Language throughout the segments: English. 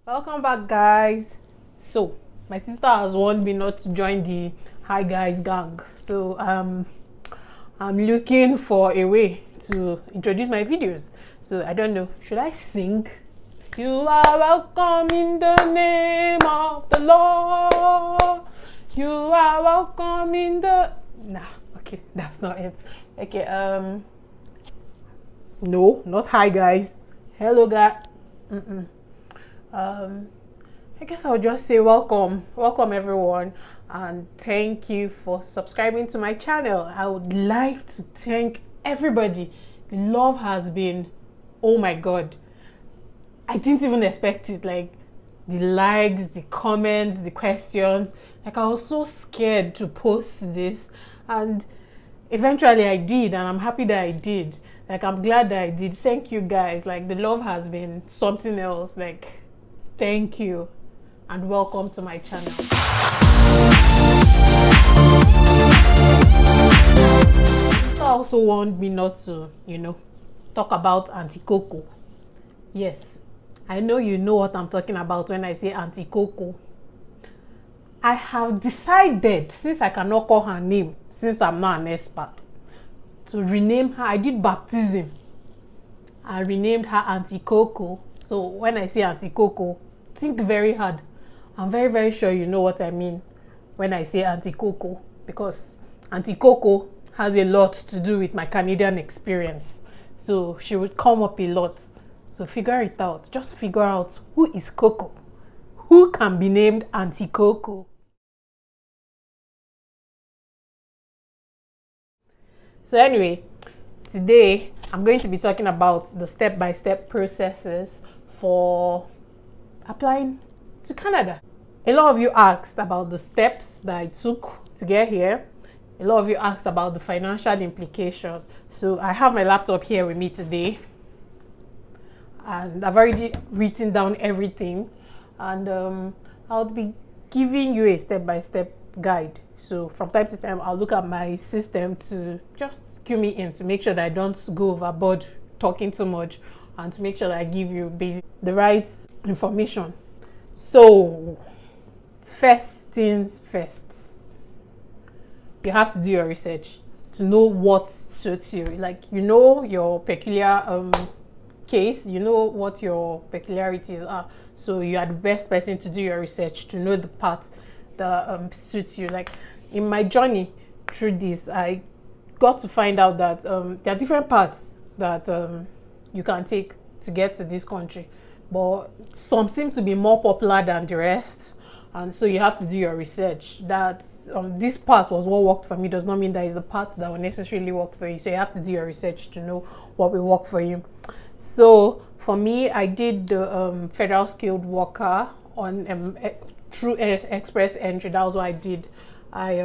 Welcome back, guys. So my sister has warned me not to join the hi guys gang, so I'm looking for a way to introduce my videos. So I don't know, should I sing? You are welcome in the name of the Lord. You are welcome in the okay, that's not it. Okay, no, not hi guys, hello guys. I guess I'll just say welcome everyone, and thank you for subscribing to my channel. I would like to thank everybody. The love has been, oh my god, I didn't even expect it. Like the likes, the comments, the questions, like I was so scared to post this, and eventually I did, and I'm happy that I did. Like I'm glad that I did. Thank you guys. Like the love has been something else. Like thank you and welcome to my channel. Sister also warned me not to, talk about Auntie Coco. Yes, I know you know what I'm talking about when I say Auntie Coco. I have decided, since I cannot call her name, since I'm not an expert, to rename her. I did baptism. I renamed her Auntie Coco. So when I say Auntie Coco, think very hard. I'm very, very sure you know what I mean when I say Auntie Coco, because Auntie Coco has a lot to do with my Canadian experience. So she would come up a lot. So figure it out. Just figure out who is Coco. Who can be named Auntie Coco? So anyway, today I'm going to be talking about the step-by-step processes for applying to Canada. A lot of you asked about the steps that I took to get here. A lot of you asked about the financial implication. So I have my laptop here with me today, and I've already written down everything, and I'll be giving you a step-by-step guide. So from time to time, I'll look at my system to just cue me in to make sure that I don't go overboard talking too much, and to make sure that I give you the right information. So first things first, you have to do your research to know what suits you. Like, your peculiar case, what your peculiarities are. So you are the best person to do your research to know the part that suits you. Like in my journey through this, I got to find out that there are different paths that you can take to get to this country, but some seem to be more popular than the rest, and so you have to do your research. That this path was what worked for me does not mean that is the path that will necessarily work for you. So you have to do your research to know what will work for you. So for me, I did the federal skilled worker on through express entry. That was what I did. I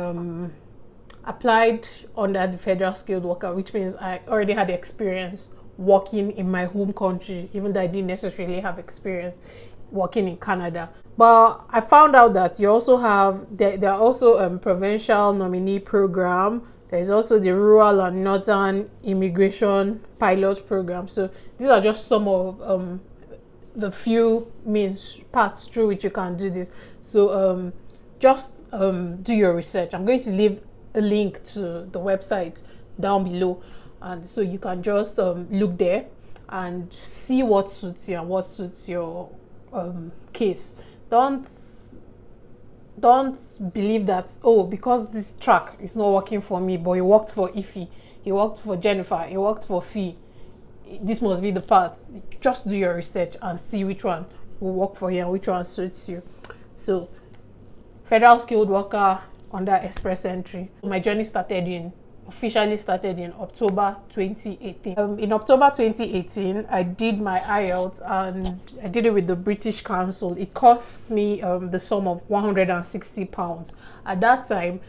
applied under the federal skilled worker, which means I already had experience working in my home country, even though I didn't necessarily have experience working in Canada. But I found out that you also have there are also provincial nominee program. There's also the rural and northern immigration pilot program. So these are just some of the few paths through which you can do this. So just do your research. I'm going to leave a link to the website down below, and so you can just look there and see what suits you and what suits your case. Don't believe that, oh, because this track is not working for me, but it worked for Ify, it worked for Jennifer, it worked for Fee, this must be the path. Just do your research and see which one will work for you and which one suits you. So federal skilled worker under express entry. My journey officially started in October 2018. In October 2018, I did my IELTS, and I did it with the British Council. It cost me the sum of £160. At that time,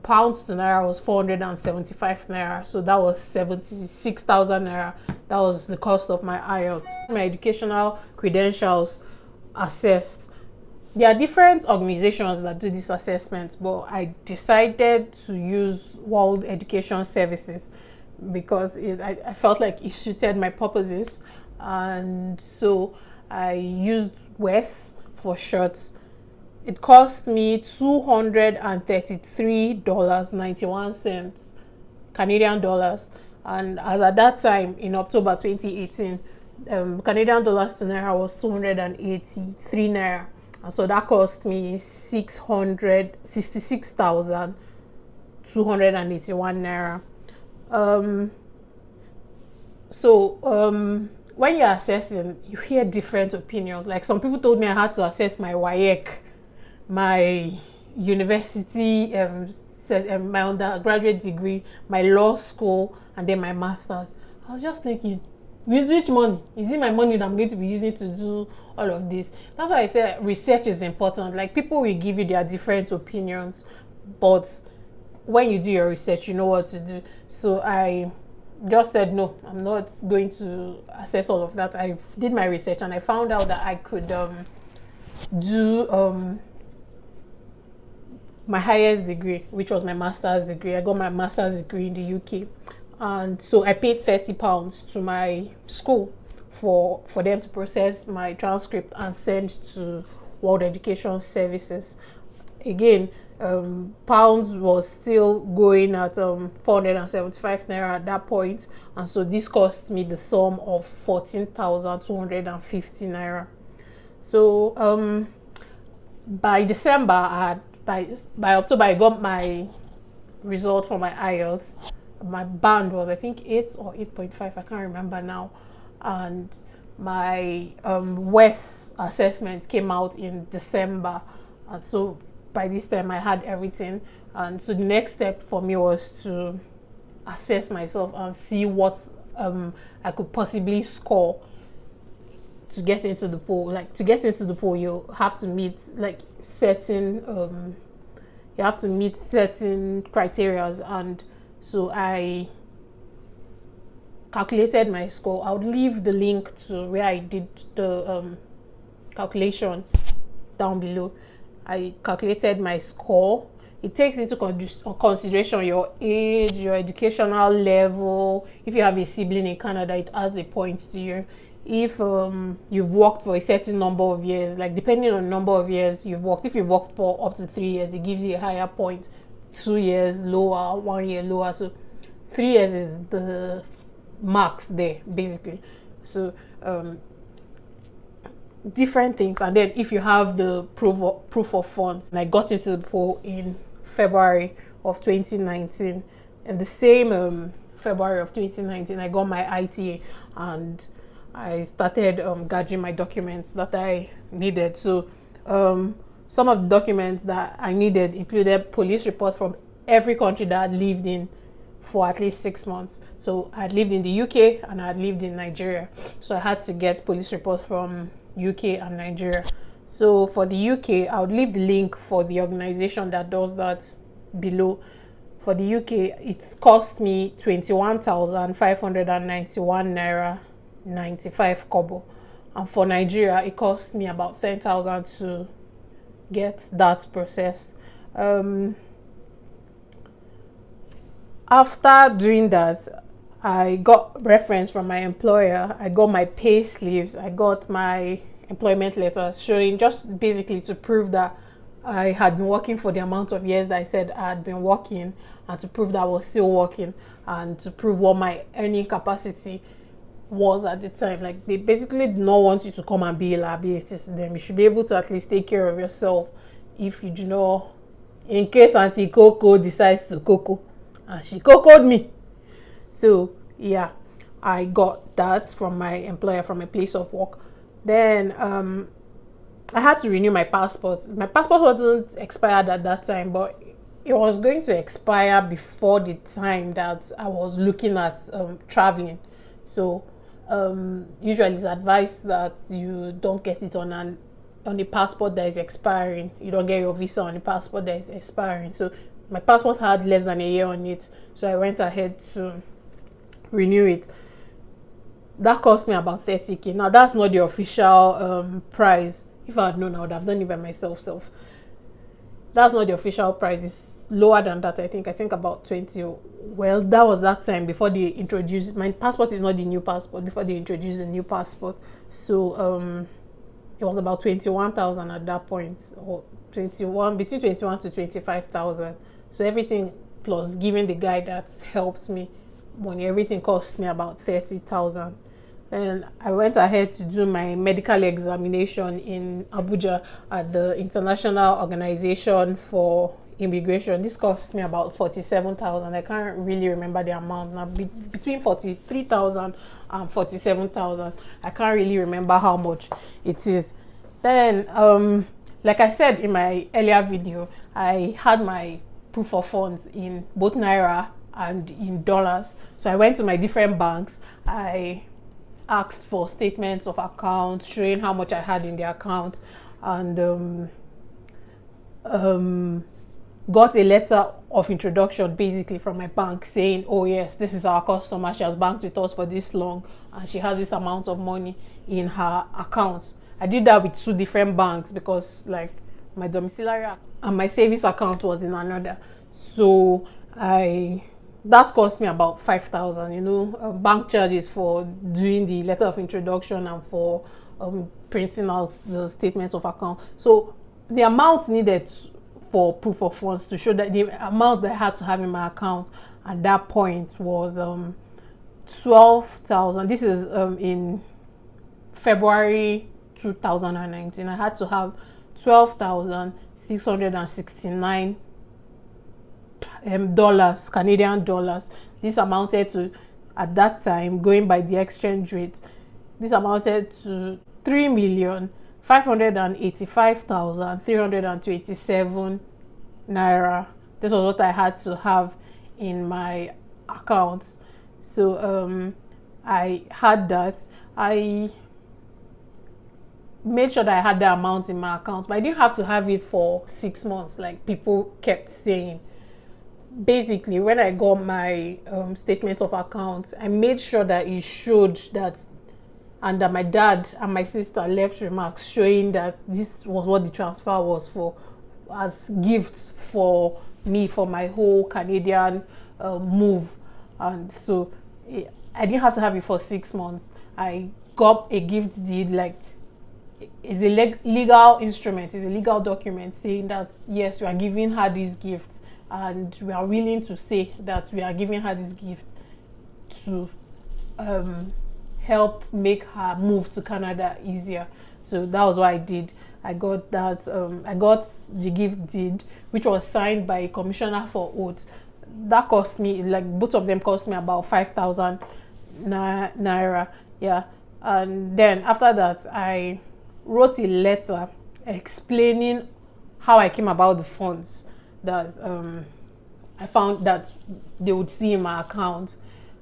pounds to naira was 475 naira, so that was 76,000 naira. That was the cost of my IELTS. My educational credentials assessed. There are different organizations that do this assessment, but I decided to use World Education Services because I felt like it suited my purposes, and so I used WES for short. It cost me $233.91 Canadian dollars. And as at that time in October 2018, Canadian dollars to naira was 283 naira. And so that cost me 666,281 naira. When you're assessing, you hear different opinions. Like some people told me I had to assess my WAEC, my university, my undergraduate degree, my law school, and then my master's. I was just thinking, with which money? Is it my money that I'm going to be using to do all of this? That's why I say research is important. Like people will give you their different opinions, but when you do your research, you know what to do. So I just said no, I'm not going to assess all of that. I did my research and I found out that I could do my highest degree, which was my master's degree. I got my master's degree in the UK, and so I paid £30 to my school for them to process my transcript and send to World Education Services. Again, pounds was still going at 475 naira at that point, and so this cost me the sum of 14,250 naira. So by December, by October, I got my result for my IELTS. My band was, I think, 8 or 8.5, I can't remember now, and my WES assessment came out in December, and so by this time I had everything. And so the next step for me was to assess myself and see what I could possibly score to get into the pool. Like to get into the pool, you have to meet like certain criteria, and so I calculated my score. I would leave the link to where I did the calculation down below. I calculated my score. It takes into consideration your age, your educational level. If you have a sibling in Canada, it adds a point to you. If you've worked for a certain number of years, like depending on the number of years you've worked, if you've worked for up to 3 years, it gives you a higher point. 2 years lower, 1 year lower. So 3 years is the max there, basically. So different things. And then if you have the proof of funds, and I got into the pool in February of 2019, and the same February of 2019 I got my ITA, and I started gathering my documents that I needed. So some of the documents that I needed included police reports from every country that I lived in for at least 6 months. So I had lived in the UK and I had lived in Nigeria, so I had to get police reports from UK and Nigeria. So for the UK, I would leave the link for the organization that does that below. For the UK, it's cost me 21,591 naira 95 kobo, and for Nigeria it cost me about 10,000 to get that processed. After doing that, I got reference from my employer. I got my pay slips. I got my employment letters showing, just basically to prove that I had been working for the amount of years that I said I had been working, and to prove that I was still working, and to prove what my earning capacity was at the time. Like they basically did not want you to come and be a liability to them. You should be able to at least take care of yourself if you do not, in case Auntie Coco decides to coco, and she cocoed me. So yeah, I got that from my employer, from a place of work. Then I had to renew my passport. My passport wasn't expired at that time, but it was going to expire before the time that I was looking at traveling. So usually it's advised that you don't get it on a passport that is expiring. You don't get your visa on a passport that is expiring. So my passport had less than a year on it, so I went ahead to renew it. That cost me about 30k. Now that's not the official price. If I had known, I would have done it by myself. That's not the official price. It's lower than that. I think about 20. Well, that was that time before they introduced, my passport is not the new passport, before they introduced the new passport. So it was about 21,000 at that point, or 21, between 21 to 25,000. So everything plus giving the guy that helped me money, everything cost me about 30,000. Then I went ahead to do my medical examination in Abuja at the International Organization for Immigration. This cost me about 47,000. I can't really remember the amount now. Between 43,000 and 47,000. I can't really remember how much it is. Then, like I said in my earlier video, I had my proof of funds in both Naira and in dollars. So I went to my different banks. I asked for statements of accounts showing how much I had in the account, and got a letter of introduction basically from my bank saying, oh yes, this is our customer, she has banked with us for this long and she has this amount of money in her accounts. I did that with 2 different banks because like my domiciliary and my savings account was in another. So that cost me about 5,000, you know, bank charges for doing the letter of introduction and for printing out the statements of account. So the amount needed for proof of funds to show that the amount that I had to have in my account at that point was 12,000. This is in February 2019. I had to have 12,669 dollars, Canadian dollars. This amounted to, at that time, going by the exchange rate, this amounted to 3,585,327 naira. This was what I had to have in my account. So I had that. I made sure that I had the amount in my account, but I didn't have to have it for 6 months like people kept saying. Basically, when I got my statement of account, I made sure that it showed that, and that my dad and my sister left remarks showing that this was what the transfer was for, as gifts for me for my whole Canadian move. And so I didn't have to have it for 6 months. I got a gift deed, like it's a legal instrument, it's a legal document saying that yes, we are giving her these gifts, and we are willing to say that we are giving her this gift to help make her move to Canada easier. So that was what I did. I got that. I got the gift deed, which was signed by a commissioner for oath. That cost me, like both of them cost me about 5,000 naira. Yeah, and then after that, I wrote a letter explaining how I came about the funds that I found that they would see in my account.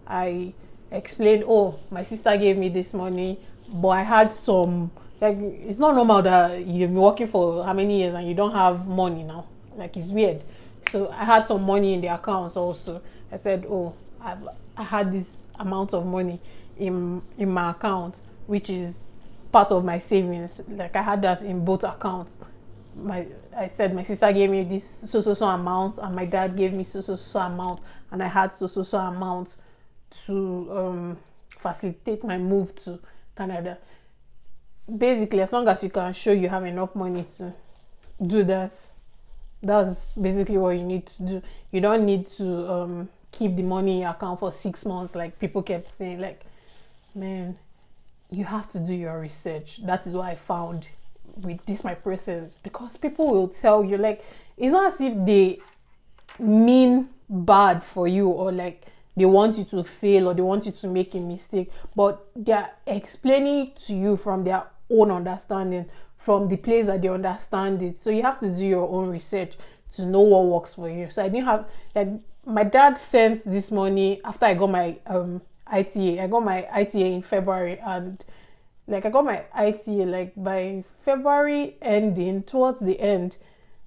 I explained, oh, my sister gave me this money, but I had some, like, it's not normal that you've been working for how many years and you don't have money now. Like, it's weird. So I had some money in the accounts also. I said, oh, I had this amount of money in my account, which is part of my savings. Like, I had that in both accounts. I said my sister gave me this so amount, and my dad gave me so amount, and I had so amount to facilitate my move to Canada. Basically, as long as you can show you have enough money to do that, that's basically what you need to do. You don't need to keep the money in your account for 6 months like people kept saying. Like, man, you have to do your research. That is what I found with this my process, because people will tell you, like, it's not as if they mean bad for you, or like they want you to fail, or they want you to make a mistake, but they're explaining to you from their own understanding, from the place that they understand it. So you have to do your own research to know what works for you. So I didn't have, like, my dad sent this money after I got my ITA. I got my ITA in February, and like I got my ITA like by February ending, towards the end,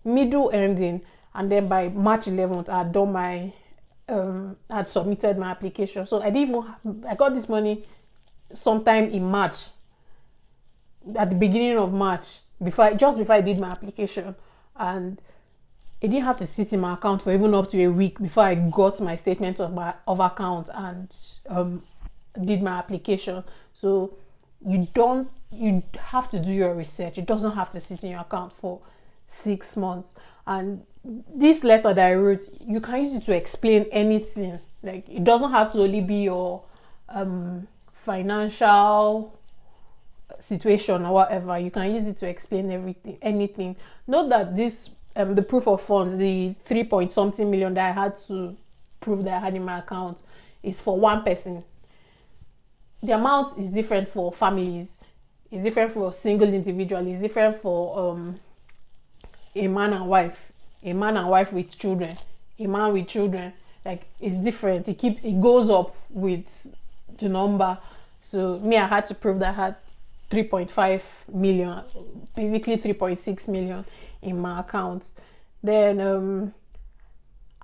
middle ending, and then by March 11th I had done my had submitted my application. So I got this money sometime in March, at the beginning of March, just before I did my application, and it didn't have to sit in my account for even up to a week before I got my statement of account and did my application. So you have to do your research. It doesn't have to sit in your account for 6 months. And this letter that I wrote, you can use it to explain anything. Like, it doesn't have to only be your financial situation or whatever. You can use it to explain anything. Note that this the proof of funds, the 3 point something million that I had to prove that I had in my account, is for one person. The amount is different for families, it's different for a single individual, it's different for a man and wife with children, a man with children. Like, it's different. It goes up with the number. So me, I had to prove that I had 3.5 million, basically 3.6 million in my account. Then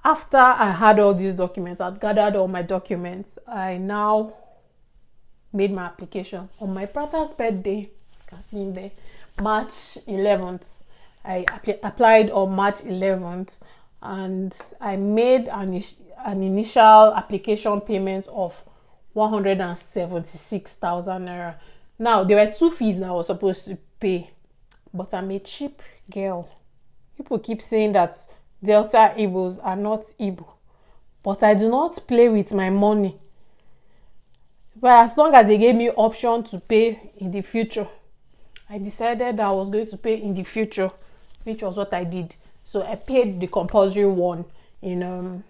after I had all these documents, I'd gathered all my documents, I now made my application on my brother's birthday. You can see him there, March 11th. I applied on March 11th, and I made an initial application payment of 176,000 naira. Now, there were 2 fees that I was supposed to pay, but I'm a cheap girl. People keep saying that Delta Igbos are not Igbo, but I do not play with my money. But as long as they gave me option to pay in the future, I decided that I was going to pay in the future, which was what I did. So I paid the compulsory one in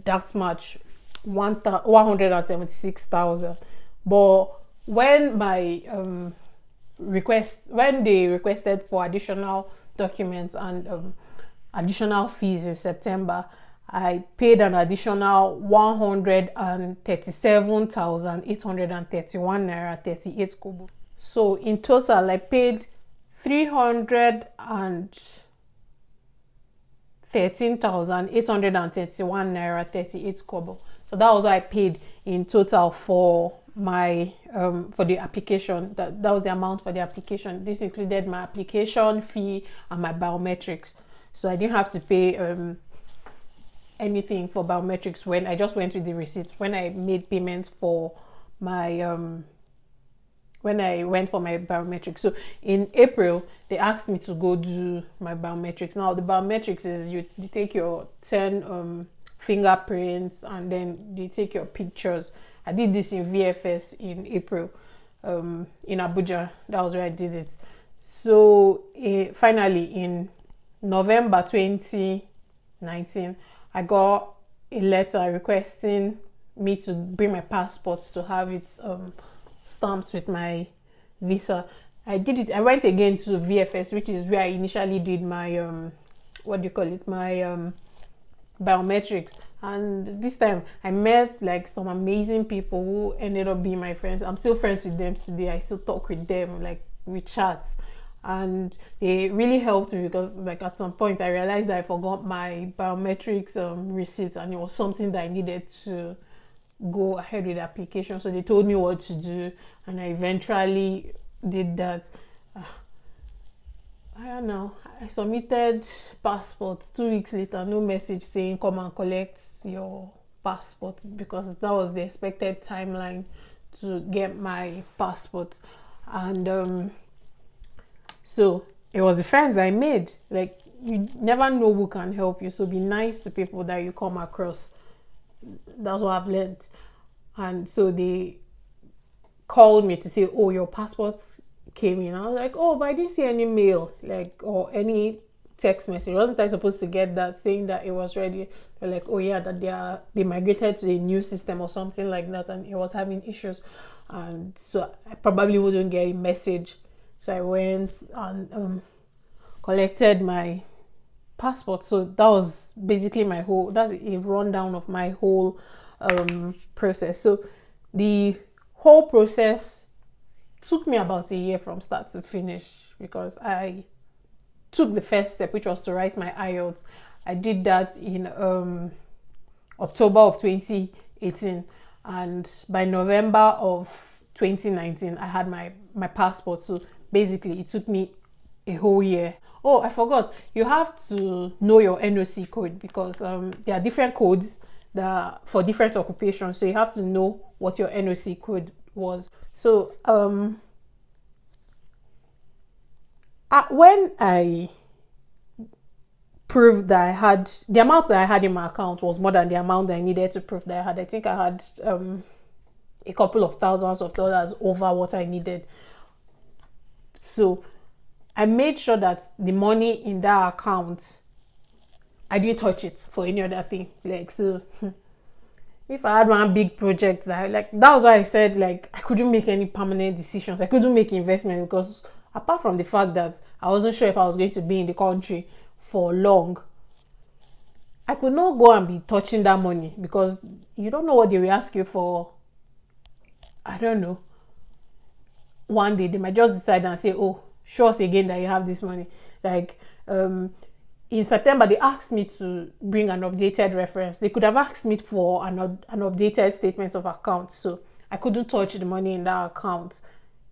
that March, 176,000. But when my when they requested for additional documents and additional fees in September, I paid an additional 137,831 naira 38 kobo. So in total, I paid 313,831 naira 38 kobo. So that was what I paid in total for my for the application. That was the amount for the application. This included my application fee and my biometrics. So I didn't have to pay anything for biometrics when I just went with the receipts. When I made payments for my when I went for my biometrics. So in April, they asked me to go do my biometrics. Now the biometrics is you take your 10 fingerprints, and then they take your pictures. I did this in VFS in April, in Abuja. That was where I did it. So finally in November 2019, I got a letter requesting me to bring my passport to have it stamped with my visa. I did it. I went again to VFS, which is where I initially did my my biometrics. And this time I met like some amazing people who ended up being my friends. I'm still friends with them today. I still talk with them, like we chat, and they really helped me, because like at some point I realized that I forgot my biometrics receipt, and it was something that I needed to go ahead with the application. So they told me what to do, and I eventually did that. I don't know, I submitted passport. 2 weeks later, no message saying come and collect your passport, because that was the expected timeline to get my passport. And so it was the friends I made. Like, you never know who can help you, so be nice to people that you come across. That's what I've learned. And so they called me to say, oh, your passport came in. I was like, oh, but I didn't see any mail, like, or any text message. Wasn't I supposed to get that saying that it was ready? They're like, oh yeah, that they migrated to a new system or something like that, and it was having issues, and so I probably wouldn't get a message. So I went and collected my passport. So that was basically that's a rundown of my whole process. So the whole process took me about a year from start to finish, because I took the first step, which was to write my IELTS. I did that in October of 2018, and by November of 2019 I had my passport. So basically it took me a whole year. Oh, I forgot, you have to know your NOC code, because there are different codes that for different occupations. So you have to know what your NOC code was. So when I proved that I had the amount that I had in my account was more than the amount that I needed to prove that I had. I think I had a couple of thousands of dollars over what I needed. So I made sure that the money in that account, I didn't touch it for any other thing. Like, so if I had one big project that that was why I said like I couldn't make any permanent decisions. I couldn't make investment because apart from the fact that I wasn't sure if I was going to be in the country for long, I could not go and be touching that money because you don't know what they will ask you for. I don't know. One day they might just decide and say, "Oh, show us again that you have this money." Like in September, they asked me to bring an updated reference. They could have asked me for an updated statement of account. So I couldn't touch the money in that account.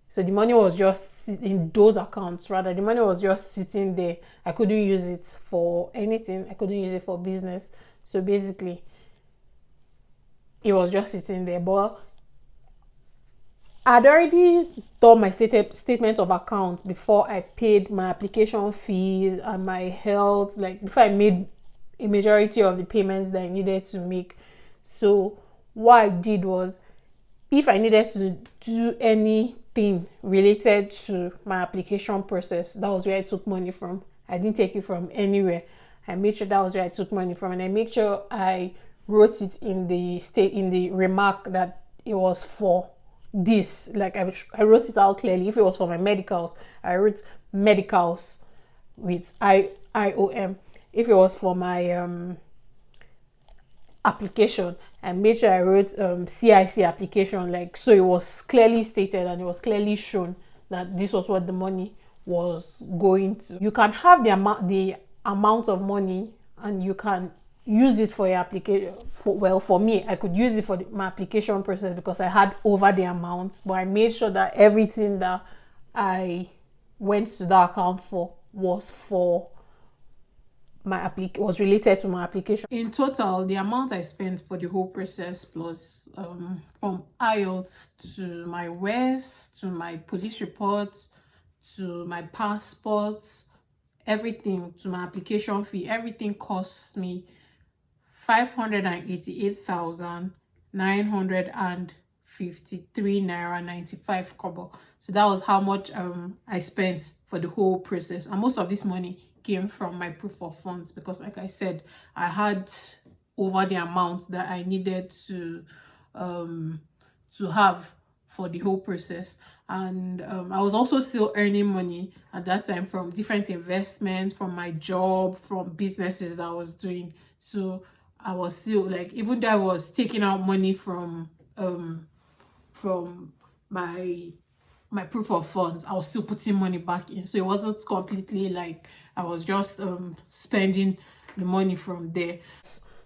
So the money was just in those accounts, rather. The money was just sitting there. I couldn't use it for anything. I couldn't use it for business. So basically, it was just sitting there. But I'd already done my statement of account before I paid my application fees and my health, like before I made a majority of the payments that I needed to make. So what I did was, if I needed to do anything related to my application process, that was where I took money from. I didn't take it from anywhere. I made sure that was where I took money from, and I made sure I wrote it in the remark that it was for this. Like I wrote it out clearly. If it was for my medicals, I wrote medicals with IOM. If it was for my application, I made sure I wrote CIC application, like, so it was clearly stated and it was clearly shown that this was what the money was going to. You can have the amount of money and you can use it for your application. For me, I could use it for my application process because I had over the amount, but I made sure that everything that I went to that account for was for was related to my application. In total, the amount I spent for the whole process, plus from IELTS to my WES to my police reports to my passports, everything, to my application fee, everything costs me 588,953 naira 95 kobo. So that was how much I spent for the whole process, and most of this money came from my proof of funds because, like I said, I had over the amount that I needed to have for the whole process. And I was also still earning money at that time from different investments, from my job, from businesses that I was doing. So I was still, like, even though I was taking out money from my proof of funds, I was still putting money back in. So it wasn't completely like I was just spending the money from there.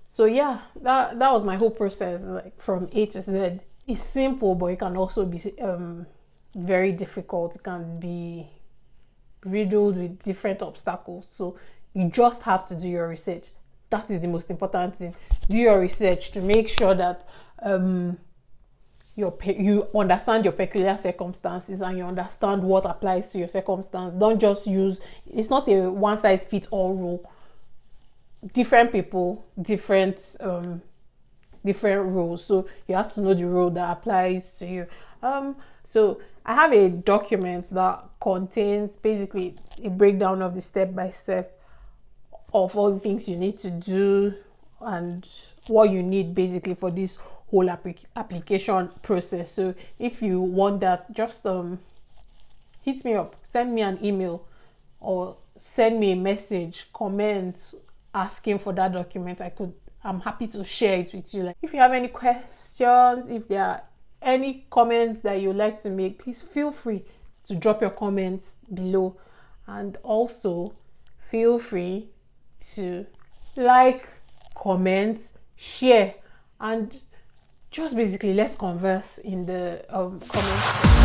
So yeah, that was my whole process, like from A to Z. It's simple, but it can also be very difficult. It can be riddled with different obstacles. So you just have to do your research. That is the most important thing. Do your research to make sure that you understand your peculiar circumstances and you understand what applies to your circumstance. Don't just use, it's not a one size fits all rule. Different people, different rules. So you have to know the rule that applies to you. So I have a document that contains basically a breakdown of the step-by-step of all the things you need to do and what you need basically for this whole application process. So if you want that, just hit me up, send me an email or send me a message, comment asking for that document. I'm happy to share it with you. Like, if you have any questions, if there are any comments that you'd like to make, please feel free to drop your comments below, and also feel free to like, comment, share, and just basically let's converse in the comments.